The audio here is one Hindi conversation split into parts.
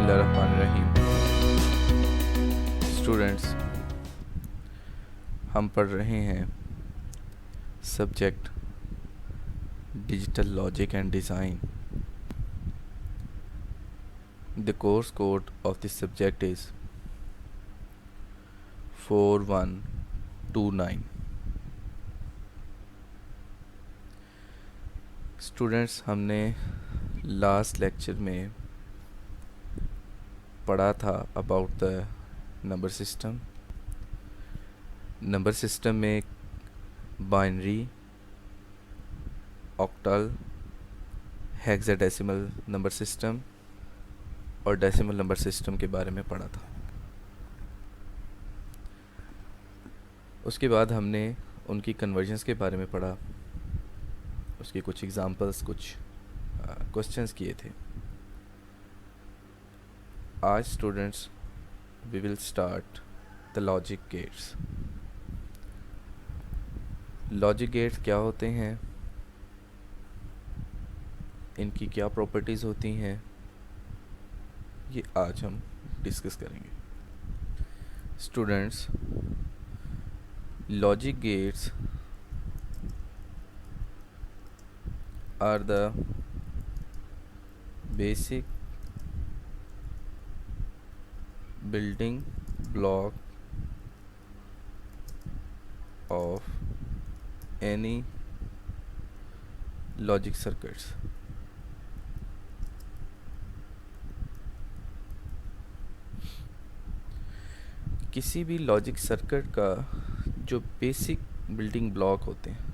बिस्मिल्लाहिर्रहमानिर्रहीम। स्टूडेंट्स, हम पढ़ रहे हैं subject digital logic and design. The course code of this subject is 4129। Students, हमने लास्ट लेक्चर में पढ़ा था about the number system. Number system में binary, octal, hexadecimal number system और डेसिमल नंबर सिस्टम के बारे में पढ़ा था। उसके बाद हमने उनकी कन्वर्जन्स के बारे में पढ़ा, उसके कुछ एग्जांपल्स, कुछ क्वेश्चंस किए थे। आज students we will start the logic gates. Logic gates क्या होते हैं, इनकी क्या प्रॉपर्टीज़ होती हैं, ये आज हम डिस्कस करेंगे। Students, logic gates are the basic building block of any logic circuits। किसी भी लॉजिक सर्किट का जो बेसिक बिल्डिंग ब्लॉक होते हैं,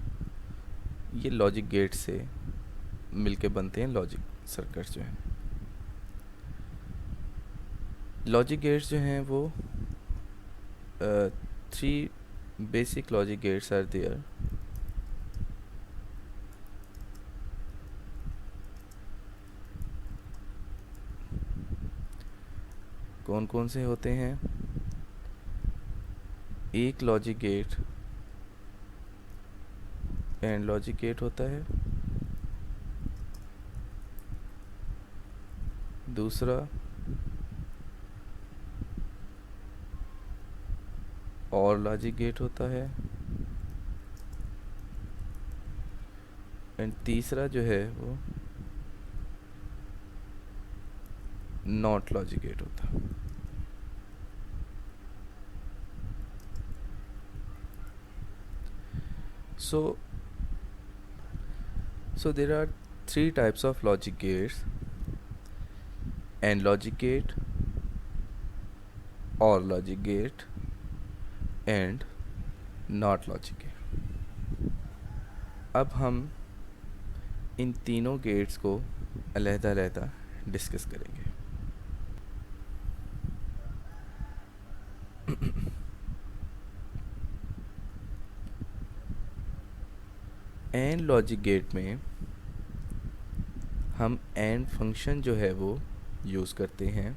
ये लॉजिक गेट से मिलके बनते हैं। लॉजिक सर्किट्स जो हैं, लॉजिक गेट्स जो हैं वो 3 basic logic gates are there. कौन कौन से होते हैं? एक logic gate and logic gate होता है, दूसरा और लॉजिक गेट होता है, एंड तीसरा जो है वो नॉट लॉजिक गेट होता है। So there are 3 types of logic gates: AND logic gate, OR logic gate and NOT logic gate। अब हम इन तीनों गेट्स को अलग-अलग डिस्कस करेंगे। एंड लॉजिक गेट में हम एंड फंक्शन जो है वो यूज़ करते हैं।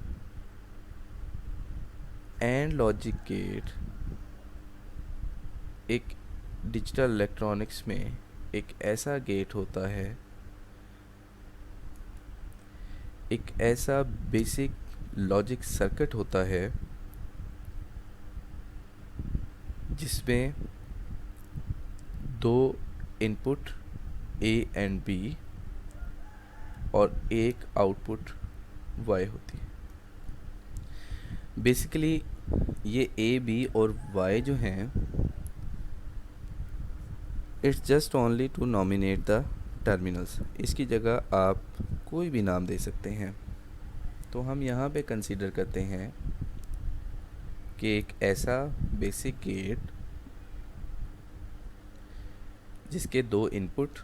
एंड लॉजिक गेट एक डिजिटल इलेक्ट्रॉनिक्स में एक ऐसा गेट होता है, एक ऐसा बेसिक लॉजिक सर्किट होता है जिसमें 2 इनपुट A एंड B और एक आउटपुट Y होती है। बेसिकली ये A, B और Y जो हैं, it's just only to nominate the terminals. इसकी जगह आप कोई भी नाम दे सकते हैं। तो हम यहाँ पे कंसीडर करते हैं कि एक ऐसा बेसिक गेट जिसके 2 इनपुट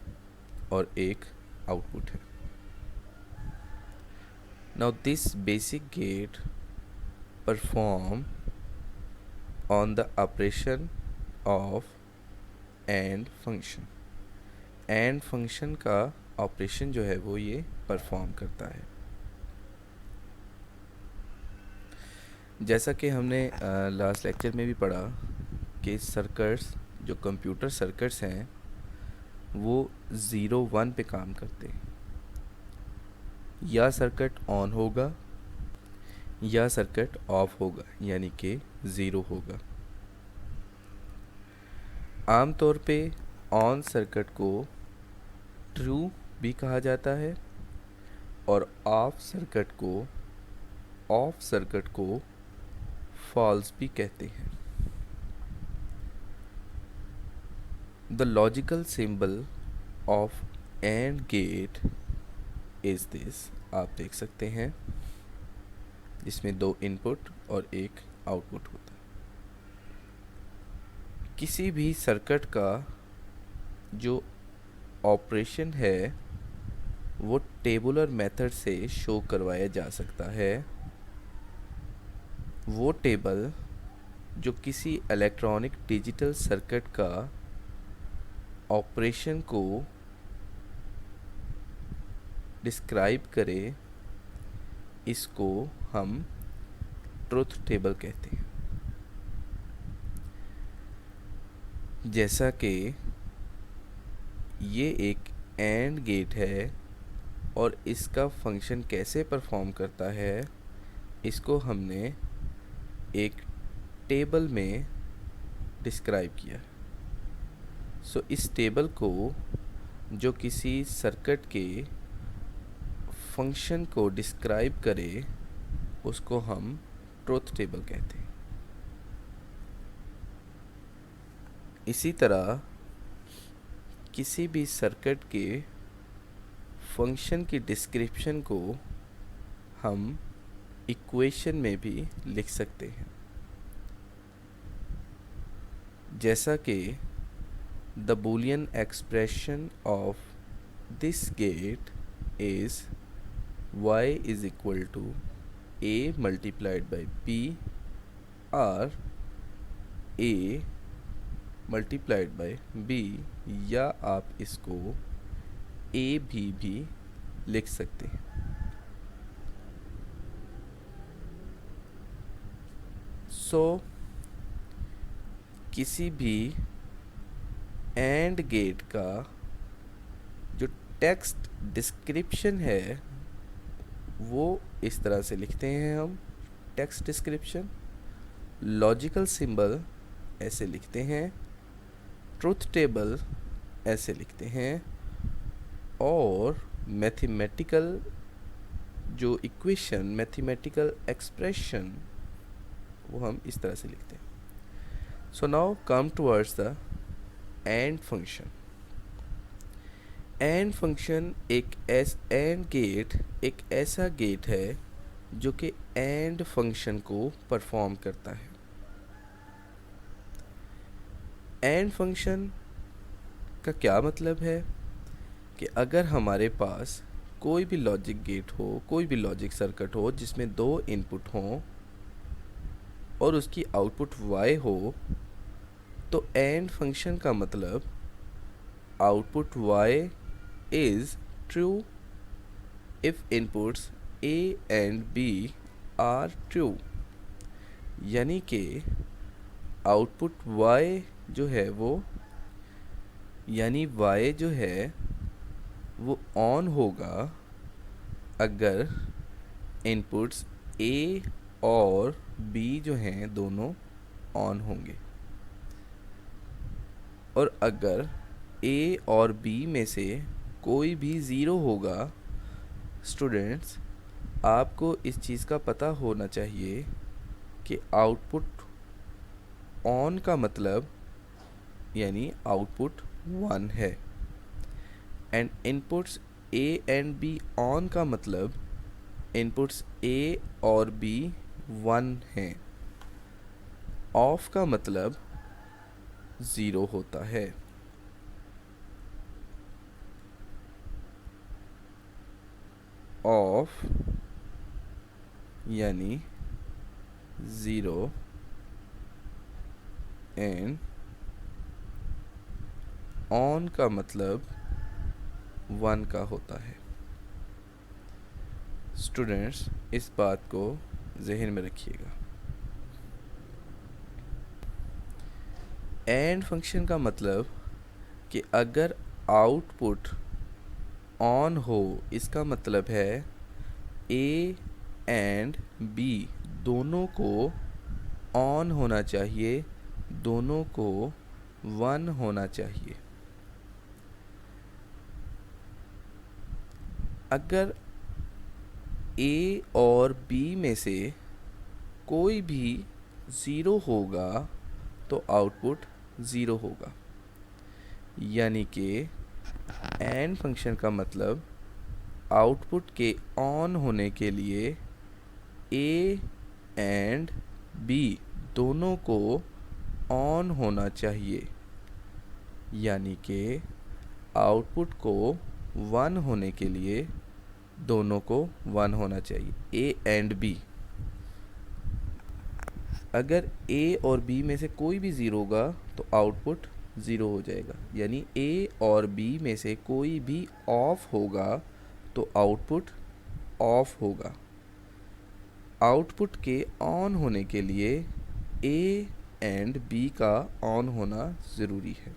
और एक आउटपुट है। Now this basic gate perform on the operation of AND function। AND function का ऑपरेशन जो है वो ये परफॉर्म करता है। जैसा कि हमने लास्ट लेक्चर में भी पढ़ा कि सर्किट्स, जो कंप्यूटर सर्किट्स हैं, वो 0-1 पे काम करते हैं। या सर्किट ऑन होगा या सर्किट ऑफ होगा यानी कि ज़ीरो होगा। आमतौर पे ऑन सर्किट को ट्रू भी कहा जाता है और ऑफ सर्किट को फॉल्स भी कहते हैं। The logical symbol of AND gate is this. आप देख सकते हैं इसमें दो इनपुट और एक आउटपुट होता है। किसी भी सर्किट का जो ऑपरेशन है वो टेबुलर मेथड से शो करवाया जा सकता है। वो टेबल जो किसी इलेक्ट्रॉनिक डिजिटल सर्किट का ऑपरेशन को डिस्क्राइब करे, इसको हम ट्रुथ टेबल कहते हैं। जैसा कि ये एक एंड गेट है और इसका फंक्शन कैसे परफॉर्म करता है, इसको हमने एक टेबल में डिस्क्राइब किया। सो इस टेबल को जो किसी सर्किट के फंक्शन को डिस्क्राइब करे उसको हम ट्रुथ टेबल कहते हैं। इसी तरह किसी भी सर्किट के फंक्शन की डिस्क्रिप्शन को हम इक्वेशन में भी लिख सकते हैं। जैसा कि the Boolean expression of this gate is y is equal to a multiplied by b or a multiplied by b, या आप इसको a भी लिख सकते हैं। सो किसी भी एंड गेट का जो टेक्स्ट डिस्क्रिप्शन है वो इस तरह से लिखते हैं हम। टेक्स्ट डिस्क्रिप्शन, लॉजिकल सिंबल ऐसे लिखते हैं, ट्रुथ टेबल ऐसे लिखते हैं, और मैथमेटिकल जो इक्वेशन, मैथमेटिकल एक्सप्रेशन वो हम इस तरह से लिखते हैं। So now come towards the AND function. AND function AND gate एक ऐसा गेट है जो कि एंड फंक्शन को परफॉर्म करता है। एंड फंक्शन का क्या मतलब है कि अगर हमारे पास कोई भी लॉजिक गेट हो, कोई भी लॉजिक सर्किट हो जिसमें दो इनपुट हों और उसकी आउटपुट y हो, तो एंड फंक्शन का मतलब output y is true if inputs a and b are true। यानी कि आउटपुट y जो है वो, यानी y जो है वो ऑन होगा अगर इनपुट्स a और b जो हैं दोनों ऑन होंगे, और अगर a और b में से कोई भी ज़ीरो होगा। स्टूडेंट्स, आपको इस चीज़ का पता होना चाहिए कि आउटपुट ऑन का मतलब यानी आउटपुट 1 है, and inputs a and b on का मतलब इनपुट्स a और b 1 हैं। ऑफ का मतलब 0 होता है। ऑफ यानी 0 एंड ऑन का मतलब 1 का होता है। स्टूडेंट्स, इस बात को जहन में रखिएगा। एंड फंक्शन का मतलब कि अगर आउटपुट ऑन हो, इसका मतलब है a एंड बी दोनों को ऑन होना चाहिए, दोनों को 1 होना चाहिए। अगर ए और बी में से कोई भी 0 होगा तो आउटपुट 0 होगा। यानी कि एंड फंक्शन का मतलब आउटपुट के ऑन होने के लिए ए एंड बी दोनों को ऑन होना चाहिए। यानी कि आउटपुट को 1 होने के लिए दोनों को 1 होना चाहिए, ए एंड बी। अगर ए और बी में से कोई भी 0 होगा तो आउटपुट 0 हो जाएगा। यानी ए और बी में से कोई भी ऑफ होगा तो आउटपुट ऑफ होगा। आउटपुट के ऑन होने के लिए ए एंड बी का ऑन होना ज़रूरी है।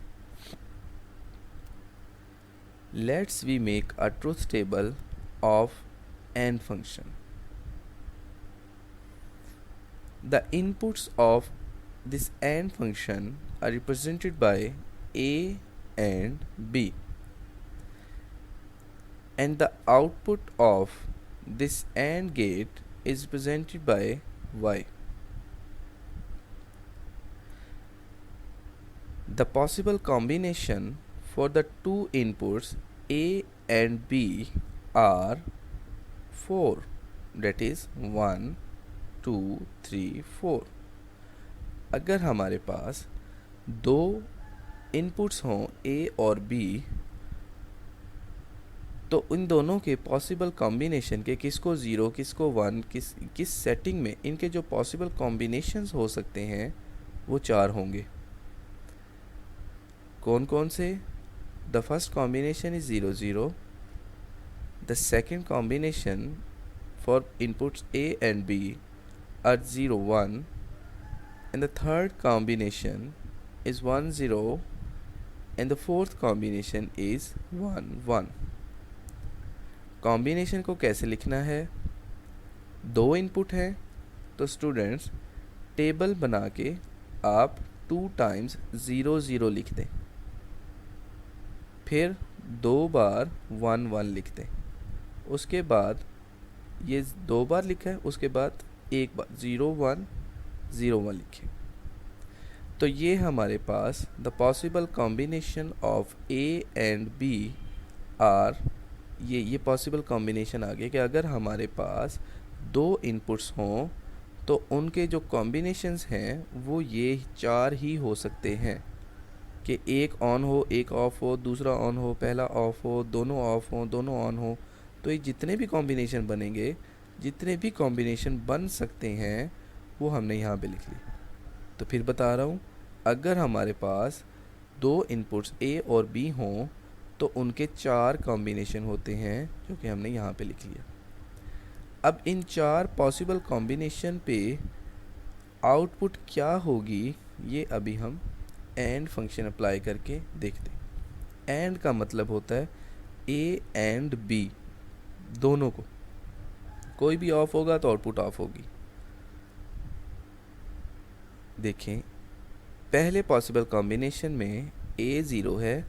Let's we make a truth table of AND function. The inputs of this AND function are represented by A and B, and the output of this AND gate is represented by Y. The possible combination for the two inputs A and B are 4, that is 1 2 3 4। अगर हमारे पास दो इनपुट्स हों ए और बी तो इन दोनों के पॉसिबल कॉम्बिनेशन के किसको 0 किसको 1 किस सेटिंग में इनके जो पॉसिबल कॉम्बिनेशंस हो सकते हैं वो 4 होंगे। कौन कौन से? The first combination is 0 0, the second combination for inputs A and B are 0 1, and the third combination is 1 0, and the fourth combination is 1 1। Combination को कैसे लिखना है? दो इनपुट हैं तो स्टूडेंट्स टेबल बना के आप 2 टाइम्स 0 0 लिख दें, फिर 2 बार 1 1 लिख दें। उसके बाद ये 2 बार लिखा है, उसके बाद एक बार 0 1 0 1 लिखें। तो ये हमारे पास the possible combination of A and B are, ये पॉसिबल कॉम्बिनेशन आ गया कि अगर हमारे पास दो इनपुट्स हों तो उनके जो कॉम्बिनेशंस हैं वो ये 4 ही हो सकते हैं कि एक ऑन हो एक ऑफ हो, दूसरा ऑन हो पहला ऑफ हो, दोनों ऑफ हो दोनों ऑन हो। तो ये जितने भी कॉम्बिनेशन बनेंगे, जितने भी कॉम्बिनेशन बन सकते हैं वो हमने यहाँ पे लिख ली। तो फिर बता रहा हूँ, अगर हमारे पास दो इनपुट्स ए और बी हों तो उनके 4 कॉम्बिनेशन होते हैं जो कि हमने यहाँ पे लिख लिया। अब इन 4 पॉसिबल कॉम्बिनेशन पे आउटपुट क्या होगी ये अभी हम एंड फंक्शन अप्लाई करके देखते हैं। एंड का मतलब होता है ए एंड बी दोनों को, कोई भी ऑफ होगा तो आउटपुट ऑफ होगी। देखें, पहले पॉसिबल कॉम्बिनेशन में ए 0 है,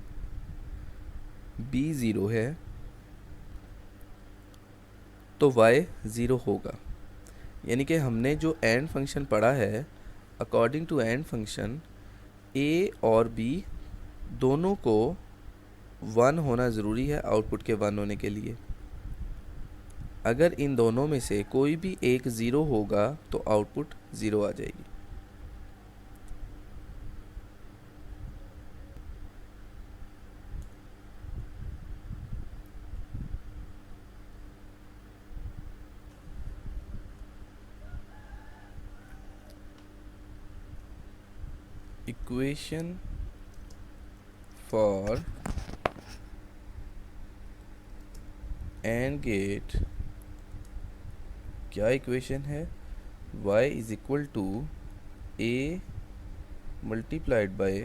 बी 0 है, तो वाई 0 होगा। यानी कि हमने जो एंड फंक्शन पढ़ा है, अकॉर्डिंग टू एंड फंक्शन ए और बी दोनों को 1 होना ज़रूरी है आउटपुट के 1 होने के लिए। अगर इन दोनों में से कोई भी एक 0 होगा तो आउटपुट 0 आ जाएगी। इक्वेशन फॉर एंड गेट क्या इक्वेशन है? y is equal to a multiplied by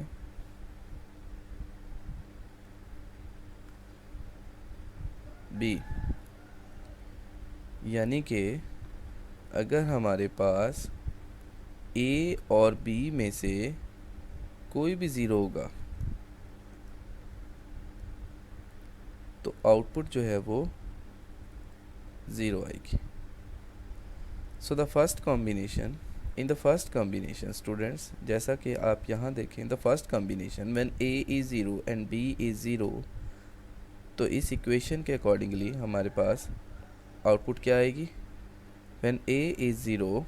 b। यानी कि अगर हमारे पास ए और बी में से कोई भी ज़ीरो होगा तो आउटपुट जो है वो ज़ीरो आएगी. So the first combination, in the first combination students, जैसा कि आप यहाँ देखें, the first combination when A is zero and B is zero, तो इस इक्वेशन के अकॉर्डिंगली हमारे पास आउटपुट क्या आएगी? When A is zero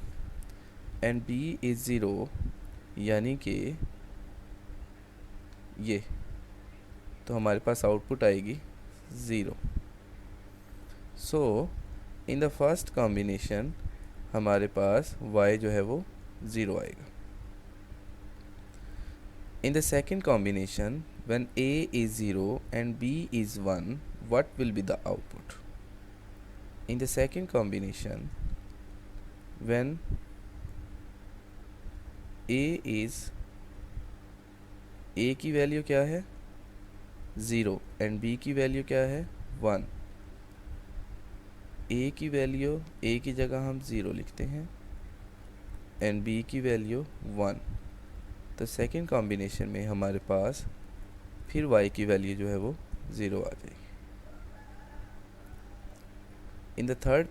and B is zero, यानी कि ये, तो हमारे पास आउटपुट आएगी zero. So in the first combination हमारे पास y जो है वो ज़ीरो आएगा. In the second combination when a is zero and b is one, what will be the output? In the second combination when a is, a की वैल्यू क्या है? ज़ीरो एंड b की वैल्यू क्या है? वन. a की वैल्यू, a की जगह हम ज़ीरो लिखते हैं एंड b की वैल्यू वन. तो सेकेंड कॉम्बिनेशन में हमारे पास फिर y की वैल्यू जो है वो ज़ीरो आ जाएगी. In the third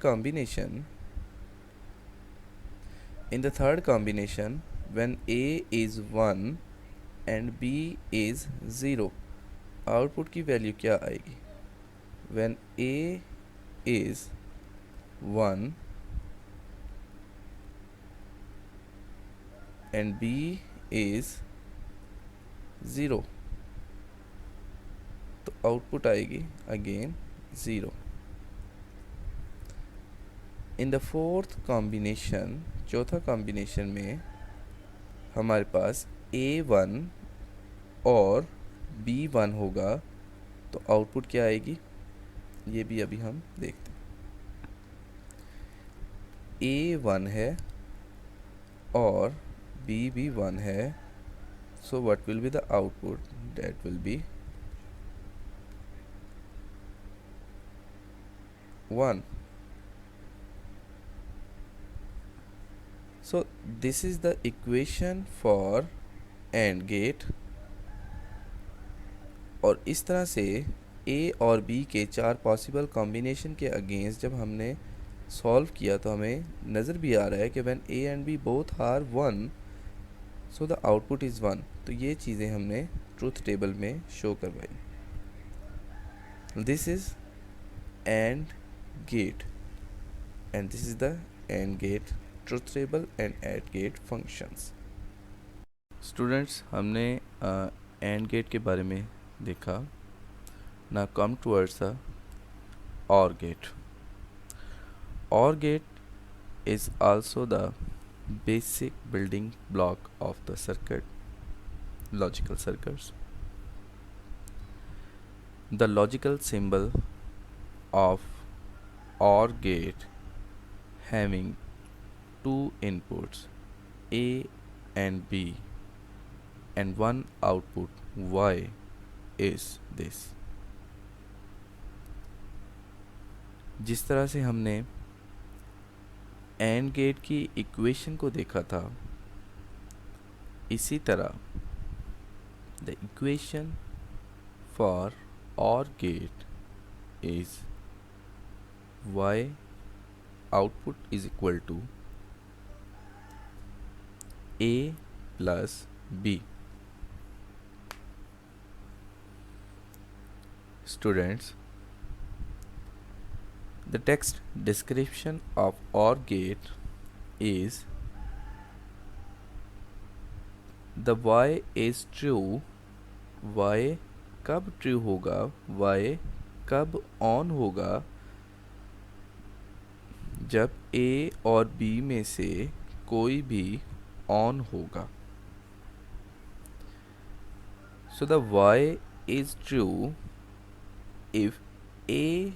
combination when a is one and b is zero, output की वैल्यू क्या आएगी? When a is one and b is zero, तो आउटपुट आएगी again zero. In the fourth combination, चौथा कॉम्बिनेशन में हमारे पास a1 और b1 होगा, तो आउटपुट क्या आएगी? ये भी अभी हम देखते हैं. a1 है और b भी 1 है, so what will be the output? That will be 1. So this is the equation for AND gate. और इस तरह से A और B के चार पॉसिबल कॉम्बिनेशन के अगेंस्ट जब हमने सॉल्व किया तो हमें नज़र भी आ रहा है कि when A and B both are one, so the output is one. तो ये चीज़ें हमने ट्रूथ टेबल में शो करवाई. This is AND gate and this is the AND gate truth table and AND gate functions. Students, हमने AND gate के बारे में देखा. Now come towards the OR gate. OR gate is also the basic building block of the circuit, logical circuits. The logical symbol of OR gate having two inputs A and B and one output Y is this. जिस तरह से हमने AND गेट की इक्वेशन को देखा था, इसी तरह the equation for OR gate is Y output is equal to A plus B. Students, the text description of OR gate is the Y is true. Y कब ट्रू होगा? Y कब ऑन होगा? जब A और B में से कोई भी ऑन होगा. So the Y is true if A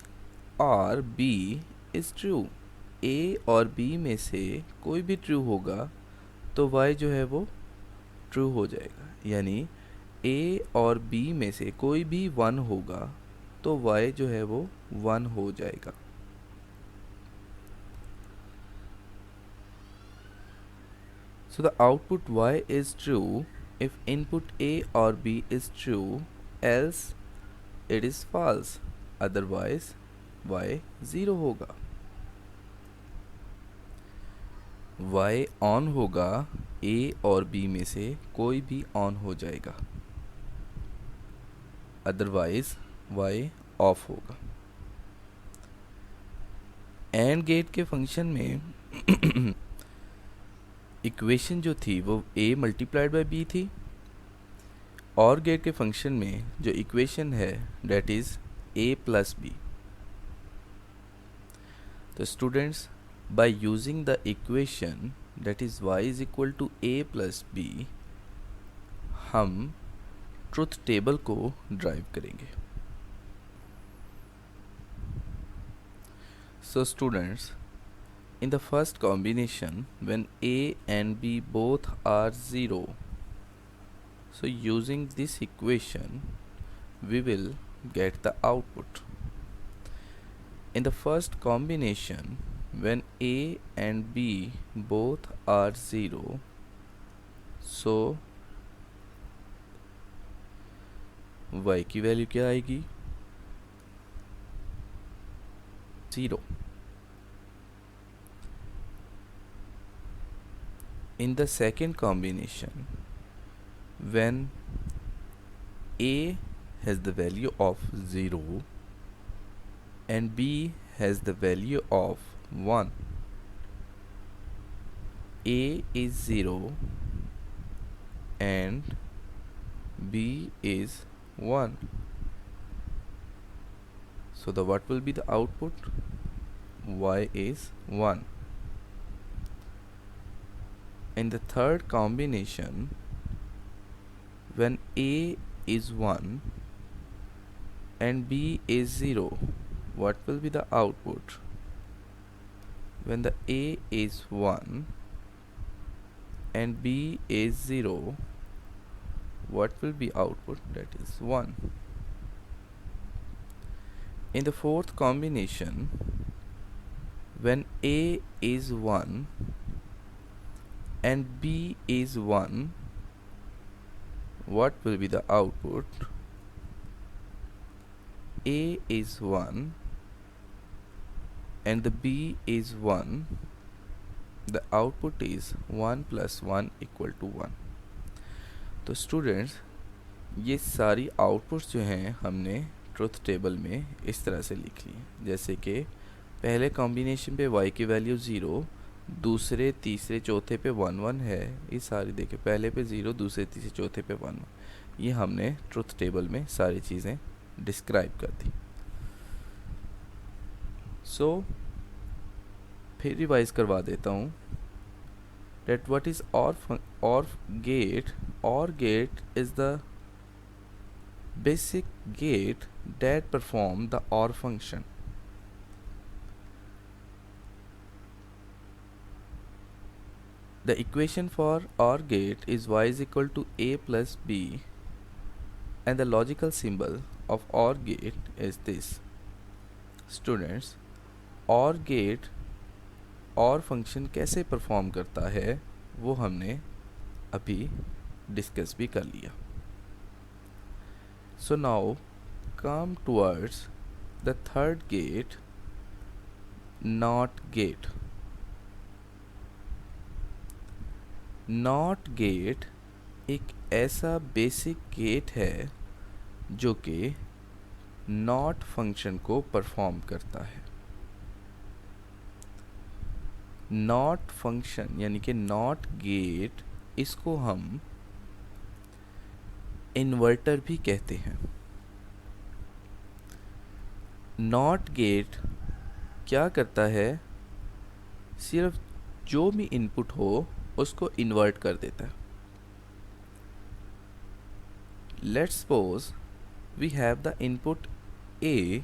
और B is true. A और B में से कोई भी ट्रू होगा तो Y जो है वो ट्रू हो जाएगा. यानी A और B में से कोई भी वन होगा तो Y जो है वो वन हो जाएगा. So the output y is true if input a or b is true, else it is false, otherwise y 0 होगा. y ऑन होगा, a और b में से कोई भी ऑन हो जाएगा, अदरवाइज y ऑफ होगा. एंड गेट के फंक्शन में इक्वेशन जो थी वो a मल्टीप्लाइड बाई b थी. और गेट के फंक्शन में जो इक्वेशन है that is a plus b. तो students, by using the equation that is y is equal to a plus b, हम ट्रुथ टेबल को ड्राइव करेंगे. So students, in the first combination when a and b both are 0, so using this equation we will get the output. In the first combination when a and b both are 0, so y की वैल्यू क्या आएगी? 0. In the second combination, when a has the value of 0 and b has the value of 1, a is 0 and b is 1. So the what will be the output? Y is 1. In the third combination, when a is 1 and b is 0, what will be the output? When the a is 1 and b is 0, what will be output? That is 1. In the fourth combination, when a is 1 and b is 1, what will be the output? A is 1 and the b is 1. The output is 1 plus 1 equal to 1. तो स्टूडेंट्स, ये सारी आउटपुट्स जो हैं हमने ट्रुथ टेबल में इस तरह से लिख ली. जैसे कि पहले कॉम्बिनेशन पे y की वैल्यू 0, दूसरे तीसरे चौथे पे 1 1 है. ये सारी देखे, पहले पे 0, दूसरे तीसरे चौथे पे 1 1. ये हमने ट्रुथ टेबल में सारी चीज़ें डिस्क्राइब कर दी. सो फिर रिवाइज करवा देता हूँ. डेट व्हाट इज़ और gate. OR gate is the basic gate that perform the OR function. The equation for OR gate is y is equal to a plus b, and the logical symbol of OR gate is this. Students, OR gate OR function कैसे perform करता है वो हमने अभी डिस्कस भी कर लिया. So now come towards the third gate, NOT gate. NOT gate एक ऐसा बेसिक गेट है जो कि NOT फंक्शन को परफॉर्म करता है. NOT फंक्शन यानी कि NOT गेट, इसको हम इन्वर्टर भी कहते हैं. नॉट गेट क्या करता है? सिर्फ जो भी इनपुट हो उसको इन्वर्ट कर देता है. Let's suppose we have the input a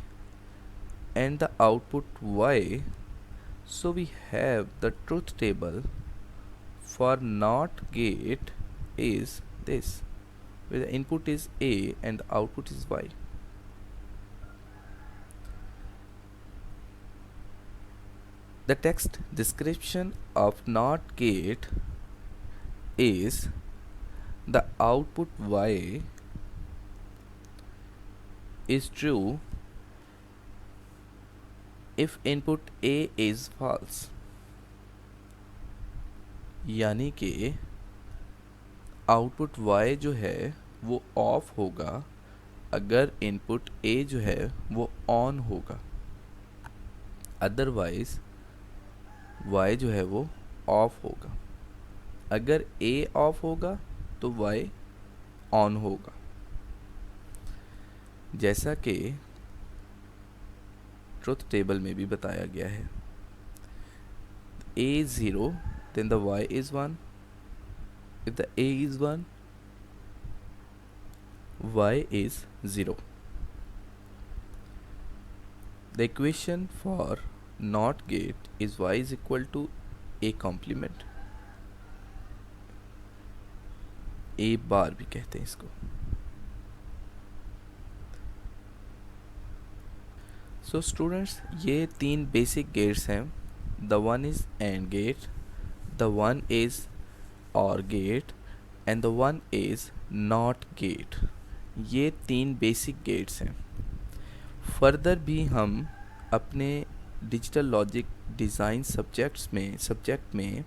and the output y, so we have the truth table for NOT gate is this, where the input is a and the output is y. The text description of NOT gate is the output y is true if input a is false. यानी कि आउटपुट y जो है वो ऑफ होगा अगर इनपुट a जो है वो ऑन होगा, अदरवाइज y जो है वो ऑफ होगा। अगर a ऑफ होगा तो y ऑन होगा। जैसा कि ट्रुथ टेबल में भी बताया गया है, a is 0 then the y is 1, if the a is 1 y is 0. The equation for NOT gate is y is equal to a complement, a बार भी कहते हैं इसको। सो स्टूडेंट्स, ये तीन बेसिक गेट्स हैं। The one is and gate, the one is और gate and the one is not gate. ये तीन बेसिक गेट्स हैं। फर्दर भी हम अपने डिजिटल लॉजिक डिज़ाइन सब्जेक्ट में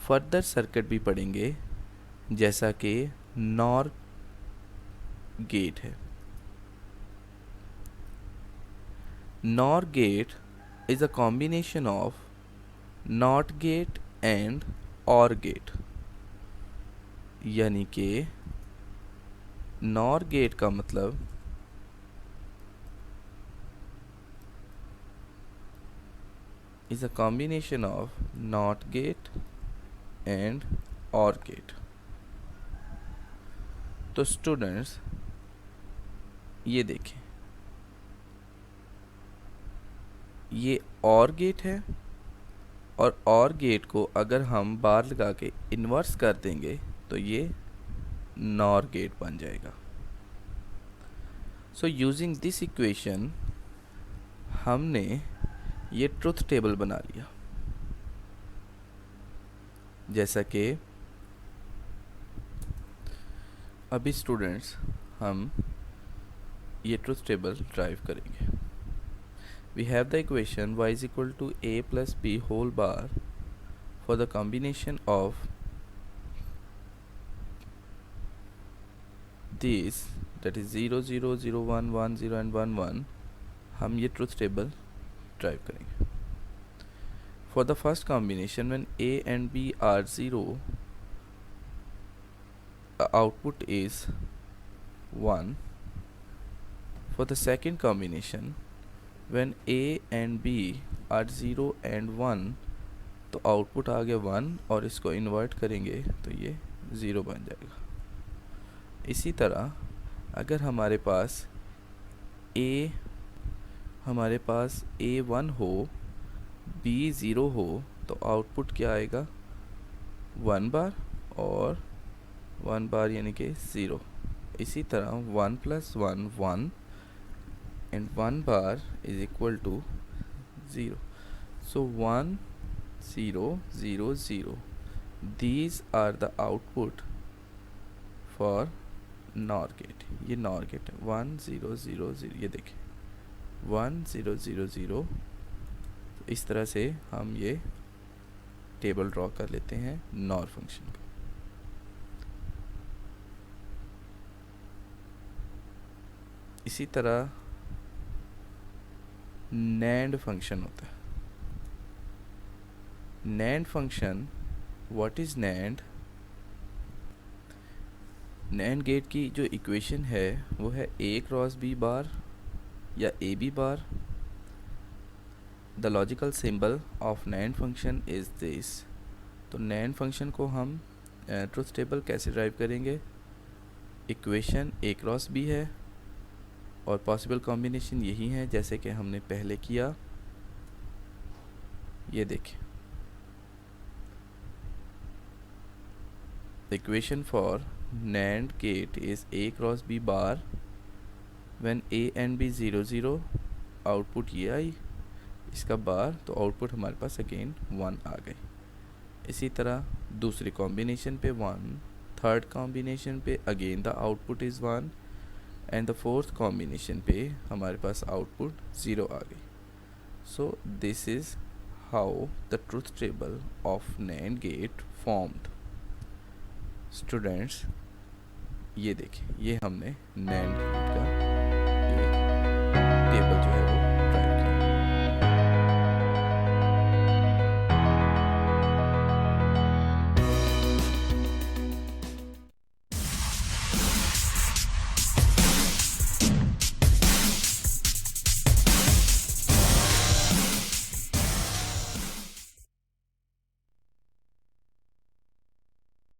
फर्दर सर्किट भी पढ़ेंगे, जैसा कि नॉर गेट है। NOR gate is a combination of NOT gate and OR gate। यानी कि NOR gate का मतलब is a combination of NOT gate and OR gate। तो स्टूडेंट्स ये देखें, ये OR गेट है और OR गेट को अगर हम बार लगा के इन्वर्स कर देंगे तो ये NOR गेट बन जाएगा। सो यूजिंग दिस इक्वेशन हमने ये ट्रुथ टेबल बना लिया। जैसा कि अभी स्टूडेंट्स हम ये ट्रुथ टेबल ड्राइव करेंगे। We have the equation y is equal to a plus b whole bar for the combination of these, that is 0 0 0 1 1 0 and 1 1। हम ये ट्रुथ टेबल ड्राइव करेंगे। For the first combination, when a and b are 0, the output is 1. For the second combination, when a and b are 0 and 1, तो आउटपुट आ गया 1 और इसको इन्वर्ट करेंगे तो ये 0 बन जाएगा। इसी तरह अगर हमारे पास a 1 हो, b 0 हो, तो आउटपुट क्या आएगा 1 बार और 1 बार यानी कि 0। इसी तरह 1 plus 1 1 and 1 bar is equal to 0. So 1 0 0 0, these are the output for NOR gate। ये NOR gate है। 1 0 0 0, ये देखें 1 0 0 0। इस तरह से हम ये टेबल ड्रॉ कर लेते हैं NOR फंक्शन का। इसी तरह NAND फंक्शन होता है। NAND function, what is NAND? NAND gate की जो इक्वेशन है वो है a क्रॉस b बार या ab bar. The logical symbol of NAND function is this. तो NAND फंक्शन को हम ट्रुथ टेबल कैसे ड्राइव करेंगे? इक्वेशन a क्रॉस b है और पॉसिबल कॉम्बिनेशन यही है जैसे कि हमने पहले किया। ये देखें, the equation for NAND gate is a cross b bar when a and b 0 0, output ये आई, इसका बार, तो आउटपुट हमारे पास अगेन 1 आ गई। इसी तरह दूसरे कॉम्बिनेशन पे 1, थर्ड कॉम्बिनेशन पे again the output is 1 and the fourth combination पे हमारे पास आउटपुट 0 आ गई. So this is how the truth table of NAND gate formed. Students ये देखिए, ये हमने नैंड गेट का